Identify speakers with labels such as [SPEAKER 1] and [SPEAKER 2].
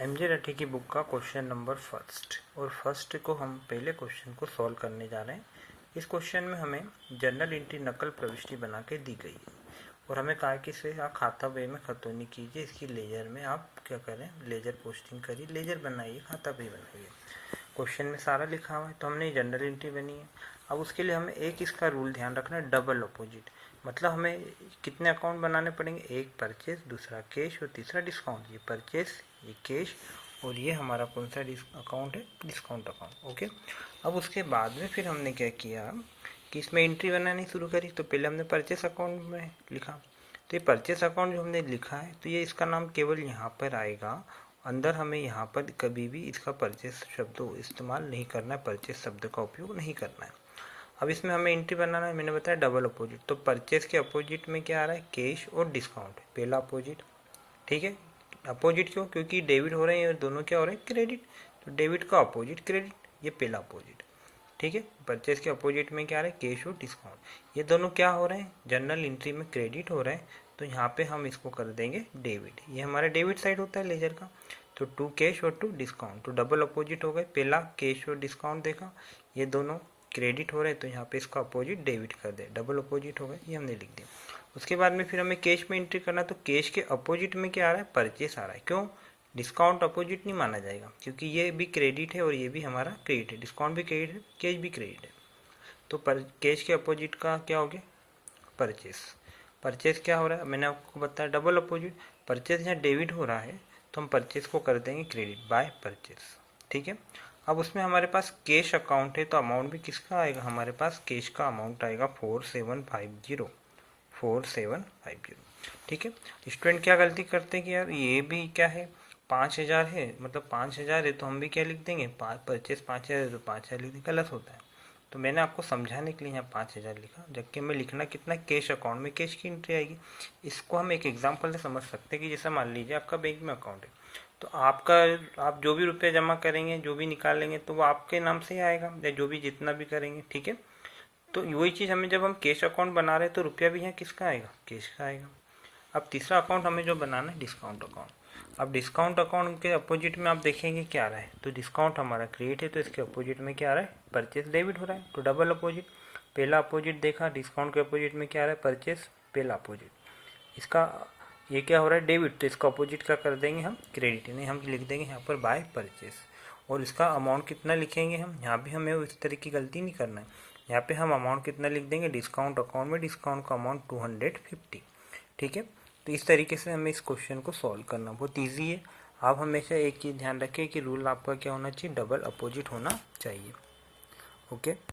[SPEAKER 1] MJ रठी की book का question number first, और फर्स्ट को हम पहले क्वेश्चन को सॉल्व करने जा रहे हैं। इस क्वेश्चन में हमें जर्नल एंट्री नकल प्रविष्टि बना के दी गई है और हमें कहा कि इसे आप खाता बही में खतौनी कीजिए, इसकी लेजर में आप क्या करें, लेजर पोस्टिंग करिए, लेजर बनाइए, खाता बही बनाइए। क्वेश्चन में सारा लिखा हुआ है तो हमने जर्नल एंट्री बनी है। अब उसके लिए हमें एक इसका रूल ध्यान रखना है, डबल अपोजिट। मतलब हमें कितने अकाउंट बनाने पड़ेंगे, एक परचेस, दूसरा कैश और तीसरा डिस्काउंट। ये परचेस, ये कैश और ये हमारा कौन सा अकाउंट है, डिस्काउंट अकाउंट। ओके। अब उसके बाद में फिर हमने क्या किया कि इसमें एंट्री बनानी शुरू करी। तो पहले हमने परचेस अकाउंट में लिखा, तो ये परचेस अकाउंट जो हमने लिखा है तो ये इसका नाम केवल यहाँ पर आएगा, अंदर हमें यहाँ पर कभी भी इसका परचेस शब्द इस्तेमाल नहीं करना है, परचेस शब्द का उपयोग नहीं करना है। अब इसमें हमें एंट्री बनाना है, मैंने बताया डबल अपोजिट। तो परचेस के अपोजिट में क्या आ रहा है, कैश और डिस्काउंट, पहला अपोजिट। ठीक है, अपोजिट क्यों, क्योंकि डेबिट हो रहे हैं और दोनों क्या हो रहे हैं, क्रेडिट। तो डेबिट का अपोजिट क्रेडिट, ये पहला अपोजिट। ठीक है, परचेस के अपोजिट में क्या आ रहा है, कैश और डिस्काउंट। ये दोनों क्या हो रहे हैं, जनरल एंट्री में क्रेडिट हो रहे हैं, तो यहाँ पे हम इसको कर देंगे डेबिट। ये हमारा डेबिट साइड होता है लेजर का। तो टू कैश और टू डिस्काउंट, तो डबल अपोजिट हो गए, पहला कैश और डिस्काउंट देखा, ये दोनों क्रेडिट हो रहे हैं, तो यहाँ पे इसका अपोजिट डेबिट कर दे, डबल अपोजिट हो गए, ये हमने लिख दिया। उसके बाद में फिर हमें कैश में एंट्री करना, तो कैश के अपोजिट में क्या आ रहा है, परचेस आ रहा है। क्यों, डिस्काउंट अपोजिट नहीं माना जाएगा क्योंकि ये भी क्रेडिट है और ये भी हमारा क्रेडिट है, डिस्काउंट भी क्रेडिट है, कैश भी क्रेडिट है। तो कैश के अपोजिट का क्या हो गया, परचेस। परचेस क्या हो रहा है, मैंने आपको बताया डबल अपोजिट। परचेस यहाँ डेबिट हो रहा है तो हम परचेस को कर देंगे क्रेडिट बाय परचेस। ठीक है। अब उसमें हमारे पास कैश अकाउंट है तो अमाउंट भी किसका आएगा, हमारे पास कैश का अमाउंट आएगा 4750, 4750। ठीक है। स्टूडेंट क्या गलती करते हैं कि यार ये भी क्या है, 5000 है, मतलब 5000 है तो हम भी क्या लिख देंगे, परचेस 5000 है तो 5000 लिख देंगे, गलत होता है। तो मैंने आपको समझाने के लिए यहाँ 5000 लिखा, जबकि हमें लिखना कितना, कैश अकाउंट में कैश की एंट्री आएगी। इसको हम एक एग्जांपल से समझ सकते हैं कि जैसे मान लीजिए आपका बैंक में अकाउंट है, तो आप जो भी रुपये जमा करेंगे, जो भी निकालेंगे, तो वो आपके नाम से ही आएगा, या जो भी जितना भी करेंगे। ठीक है। तो वही चीज़ हमें जब हम कैश अकाउंट बना रहे हैं तो रुपया भी यहाँ किसका आएगा, कैश का आएगा। अब तीसरा अकाउंट हमें जो बनाना है, डिस्काउंट अकाउंट। अब डिस्काउंट अकाउंट के अपोजिट में आप देखेंगे क्या आ रहा है, तो डिस्काउंट हमारा क्रेडिट है तो इसके अपोजिट में क्या आ रहा है, परचेस डेबिट हो रहा है, तो डबल अपोजिट। पहला अपोजिट देखा, डिस्काउंट के अपोजिट में क्या आ रहा है, परचेस, पहला अपोजिट। इसका ये क्या हो रहा है, डेबिट, तो इसका अपोजिट क्या कर देंगे हम, क्रेडिट, नहीं हम लिख देंगे यहाँ पर बाय परचेस। और इसका अमाउंट कितना लिखेंगे हम, यहाँ भी हमें इस तरह की गलती नहीं करना है। यहाँ पे हम अमाउंट कितना लिख देंगे, डिस्काउंट अकाउंट में डिस्काउंट का अमाउंट 250। ठीक है। तो इस तरीके से हमें इस क्वेश्चन को सॉल्व करना बहुत ईजी है। आप हमेशा एक चीज़ ध्यान रखें कि रूल आपका क्या होना चाहिए, डबल अपोजिट होना चाहिए। ओके।